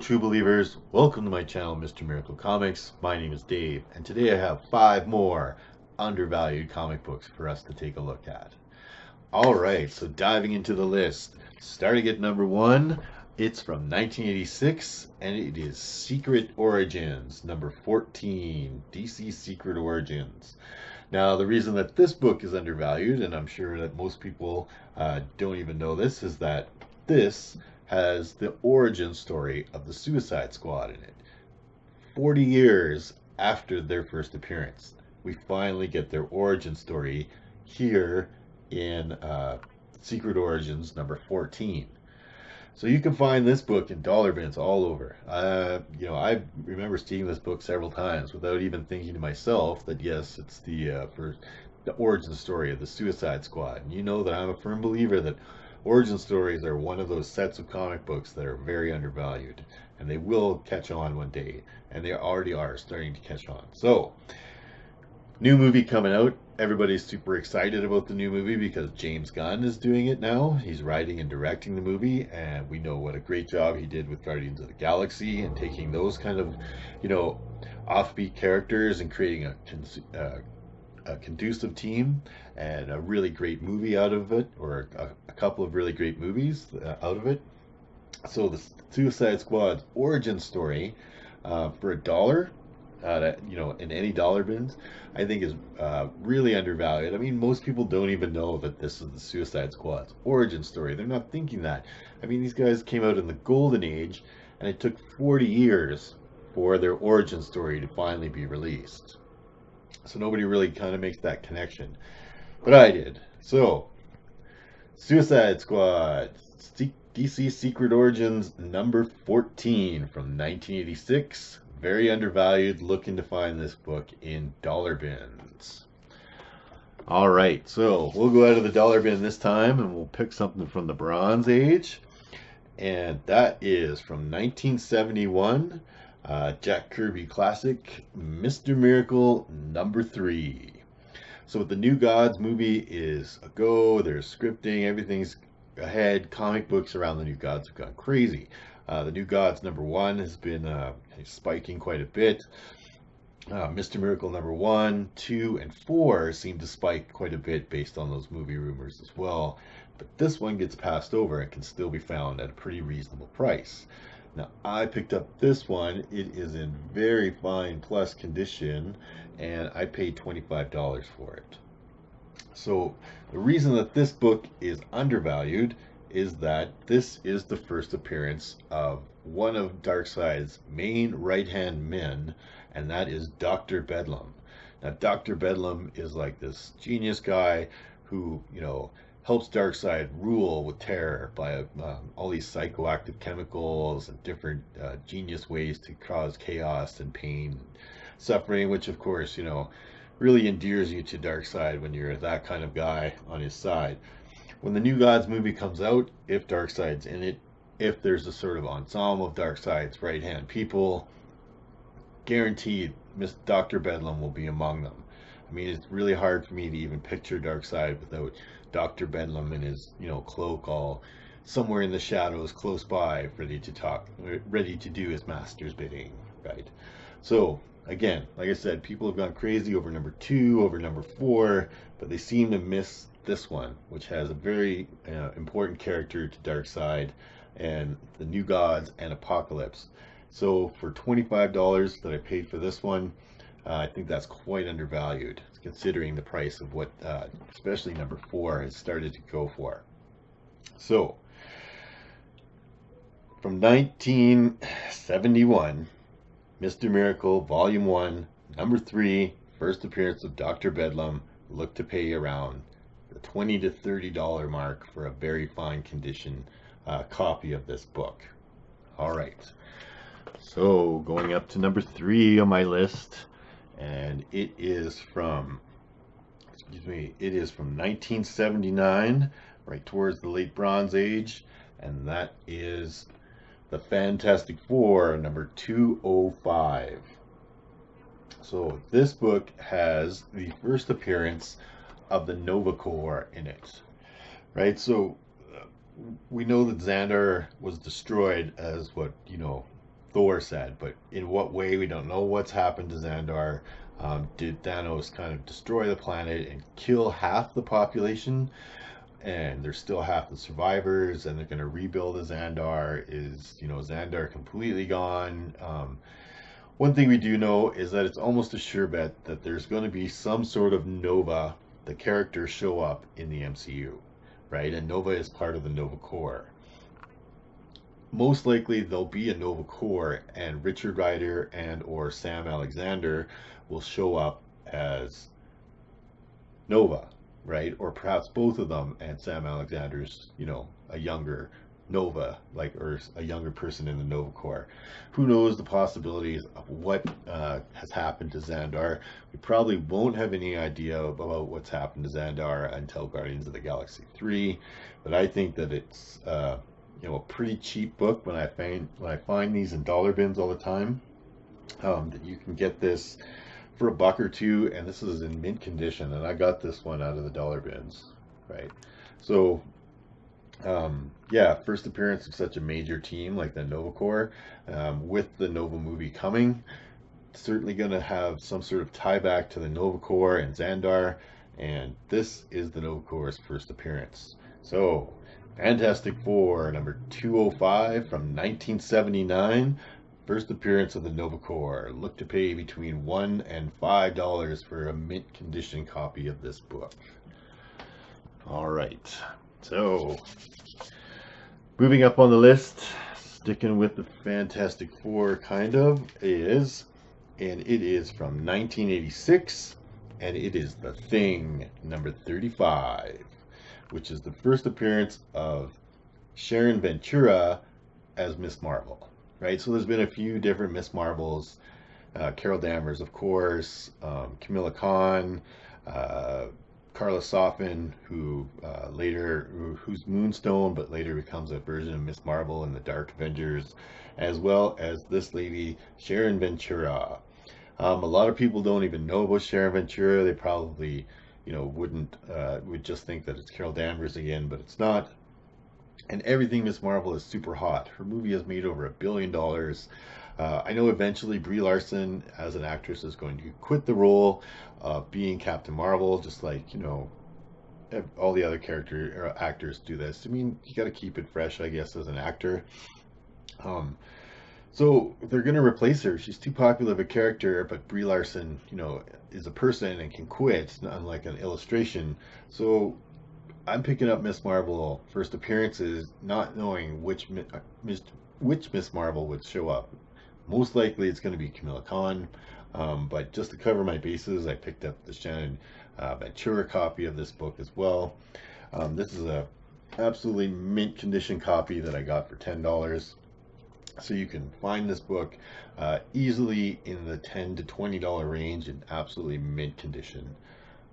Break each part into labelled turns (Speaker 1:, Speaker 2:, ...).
Speaker 1: true believers, welcome to my channel, Mr. Miracle Comics. My name is Dave, and today I have 5 more undervalued comic books for us to take a look at. Alright, so diving into the list, starting at number 1, it's from 1986, and it is Secret Origins, number 14, DC Secret Origins. Now, the reason that this book is undervalued, and I'm sure that most people don't even know this, is that this has the origin story of the Suicide Squad in it. 40 years after their first appearance, we finally get their origin story here in Secret Origins number 14. So you can find this book in dollar bins all over. I remember seeing this book several times without even thinking to myself that yes, it's the origin story of the Suicide Squad. And you know that I'm a firm believer that origin stories are one of those sets of comic books that are very undervalued, and they will catch on one day, and they already are starting to catch on. So, new movie coming out. Everybody's super excited about the new movie because James Gunn is doing it now. He's writing and directing the movie, and we know what a great job he did with Guardians of the Galaxy and taking those kind of, offbeat characters and creating a conducive team and a really great movie out of it, or a couple of really great movies out of it. So the Suicide Squad's origin story for $1, in any dollar bins, I think is really undervalued. I mean, most people don't even know that this is the Suicide Squad's origin story. They're not thinking that. I mean, these guys came out in the golden age, and it took 40 years for their origin story to finally be released. So nobody really kind of makes that connection. But I did. So, Suicide Squad, DC Secret Origins number 14 from 1986. Very undervalued. Looking to find this book in dollar bins. Alright, so we'll go out of the dollar bin this time and we'll pick something from the Bronze Age. And that is from 1971. Jack Kirby classic, Mr. Miracle number 3. So the New Gods movie is a go. There's scripting, everything's ahead. Comic books around the New Gods have gone crazy. The New Gods number 1 has been spiking quite a bit. Mr. Miracle number 1, 2, and 4 seem to spike quite a bit based on those movie rumors as well. But this one gets passed over and can still be found at a pretty reasonable price. Now, I picked up this one. It is in very fine plus condition, and I paid $25 for it. So, the reason that this book is undervalued is that this is the first appearance of one of Darkseid's main right-hand men, and that is Dr. Bedlam. Now, Dr. Bedlam is like this genius guy who, helps Darkseid rule with terror by all these psychoactive chemicals and different genius ways to cause chaos and pain and suffering, which of course, really endears you to Darkseid when you're that kind of guy on his side. When the New Gods movie comes out, if Darkseid's in it, if there's a sort of ensemble of Darkseid's right-hand people, guaranteed Dr. Bedlam will be among them. I mean, it's really hard for me to even picture Darkseid without Dr. Bedlam in his, cloak, all somewhere in the shadows close by, ready to do his master's bidding, right? So, again, like I said, people have gone crazy over number 2, over number 4, but they seem to miss this one, which has a very important character to Darkseid and the New Gods and Apocalypse. So, for $25 that I paid for this one, I think that's quite undervalued, considering the price of what, especially number 4, has started to go for. So, from 1971, Mr. Miracle, Volume 1, number 3, first appearance of Dr. Bedlam, look to pay around the $20 to $30 mark for a very fine condition copy of this book. Alright, so going up to number 3 on my list, and it is from 1979, right towards the late Bronze Age, and that is the Fantastic Four, number 205. So this book has the first appearance of the Nova Corps in it, right? So we know that Xandar was destroyed as what, Thor said, but in what way we don't know what's happened to Xandar. Did Thanos kind of destroy the planet and kill half the population, and there's still half the survivors, and they're going to rebuild a Xandar? Is, Xandar completely gone? One thing we do know is that it's almost a sure bet that there's going to be some sort of Nova, the characters show up in the MCU, right? And Nova is part of the Nova Corps. Most likely there'll be a Nova Corps, and Richard Rider and or Sam Alexander will show up as Nova, right? Or perhaps both of them, and Sam Alexander's, a younger Nova, like, or a younger person in the Nova Corps. Who knows the possibilities of what has happened to Xandar? We probably won't have any idea about what's happened to Xandar until Guardians of the Galaxy 3, but I think that it's a pretty cheap book when I find these in dollar bins all the time. That you can get this for $1 or $2, and this is in mint condition, and I got this one out of the dollar bins, right? So yeah, first appearance of such a major team like the Nova Corps, with the Nova movie coming, certainly going to have some sort of tie back to the Nova Corps and Xandar, and this is the Nova Corps' first appearance. So, Fantastic Four, number 205 from 1979. First appearance of the Nova Corps. Look to pay between $1 and $5 for a mint condition copy of this book. All right. So, moving up on the list, sticking with the Fantastic Four kind of, and it is from 1986, and it is The Thing, number 35, which is the first appearance of Sharon Ventura as Miss Marvel, right? So there's been a few different Miss Marvels, Carol Danvers, of course, Camilla Khan, Carla Soffin, who's Moonstone, but later becomes a version of Miss Marvel in the Dark Avengers, as well as this lady, Sharon Ventura. A lot of people don't even know about Sharon Ventura. They probably, would just think that it's Carol Danvers again, but it's not. And everything Miss Marvel is super hot. Her movie has made over $1 billion. I know eventually Brie Larson, as an actress, is going to quit the role of being Captain Marvel, just like, all the other actors do this. I mean, you got to keep it fresh, I guess, as an actor. So they're going to replace her. She's too popular of a character, but Brie Larson, is a person and can quit, not unlike an illustration. So I'm picking up Miss Marvel first appearances, not knowing which Miss Marvel would show up. Most likely it's going to be Camilla Khan, but just to cover my bases, I picked up the Shannon Ventura copy of this book as well. This is a absolutely mint condition copy that I got for $10. So you can find this book easily in the $10 to $20 range in absolutely mint condition.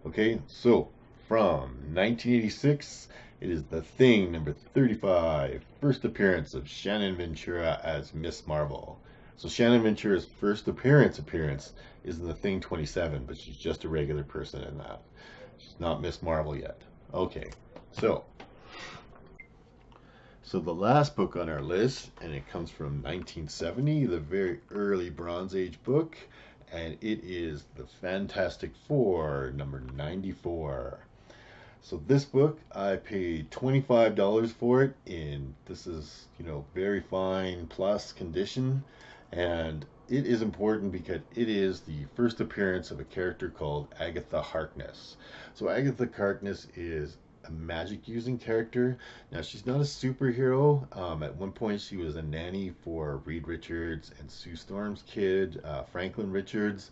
Speaker 1: Okay, so from 1986, it is The Thing, number 35, first appearance of Shannon Ventura as Miss Marvel. So Shannon Ventura's first appearance is in The Thing 27, but she's just a regular person in that. She's not Miss Marvel yet. Okay, so the last book on our list, and it comes from 1970, the very early Bronze Age book, and it is The Fantastic Four, number 94. So this book, I paid $25 for it this is, very fine plus condition, and it is important because it is the first appearance of a character called Agatha Harkness. So Agatha Harkness is a magic using character. Now she's not a superhero. At one point she was a nanny for Reed Richards and Sue Storm's kid, Franklin Richards.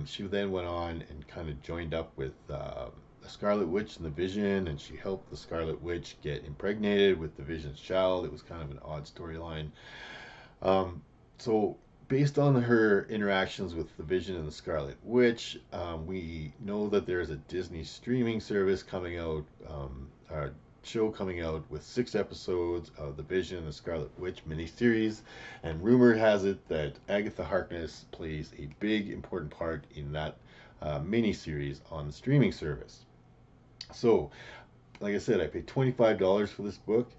Speaker 1: She then went on and kind of joined up with the Scarlet Witch and the Vision, and she helped the Scarlet Witch get impregnated with the Vision's child. It was kind of an odd storyline. So based on her interactions with the Vision and the Scarlet Witch, we know that there's a Disney streaming service coming out, a show coming out with 6 episodes of the Vision and the Scarlet Witch miniseries, and rumor has it that Agatha Harkness plays a big important part in that miniseries on the streaming service. So, like I said, I paid $25 for this book.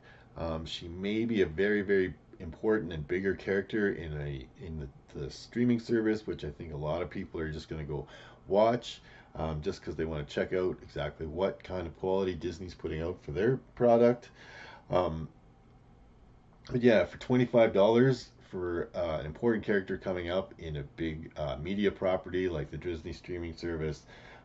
Speaker 1: She may be a very, very important and bigger character in the streaming service, which I think a lot of people are just going to go watch, just because they want to check out exactly what kind of quality Disney's putting out for their product. Um, but yeah, for $25 for an important character coming up in a big media property like the Disney streaming service,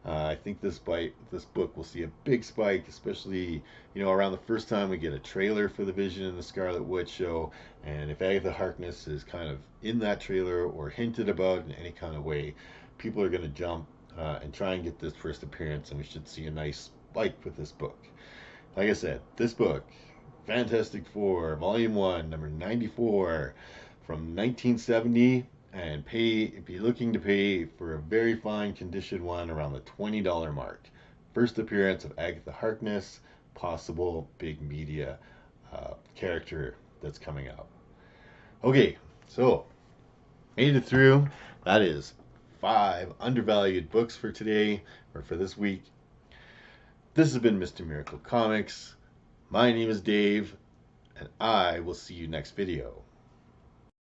Speaker 1: I think this book will see a big spike, especially around the first time we get a trailer for the Vision and the Scarlet Witch show, and if Agatha Harkness is kind of in that trailer or hinted about in any kind of way, people are going to jump and try and get this first appearance, and we should see a nice spike with this book. Like I said, this book, Fantastic Four, Volume 1, number 94, from 1970, and be looking to pay for a very fine condition one around the $20 mark. First appearance of Agatha Harkness, possible big media character that's coming up. Okay, so made it through. That is 5 undervalued books for today, or for this week. This has been Mr. Miracle Comics. My name is Dave, and I will see you next video.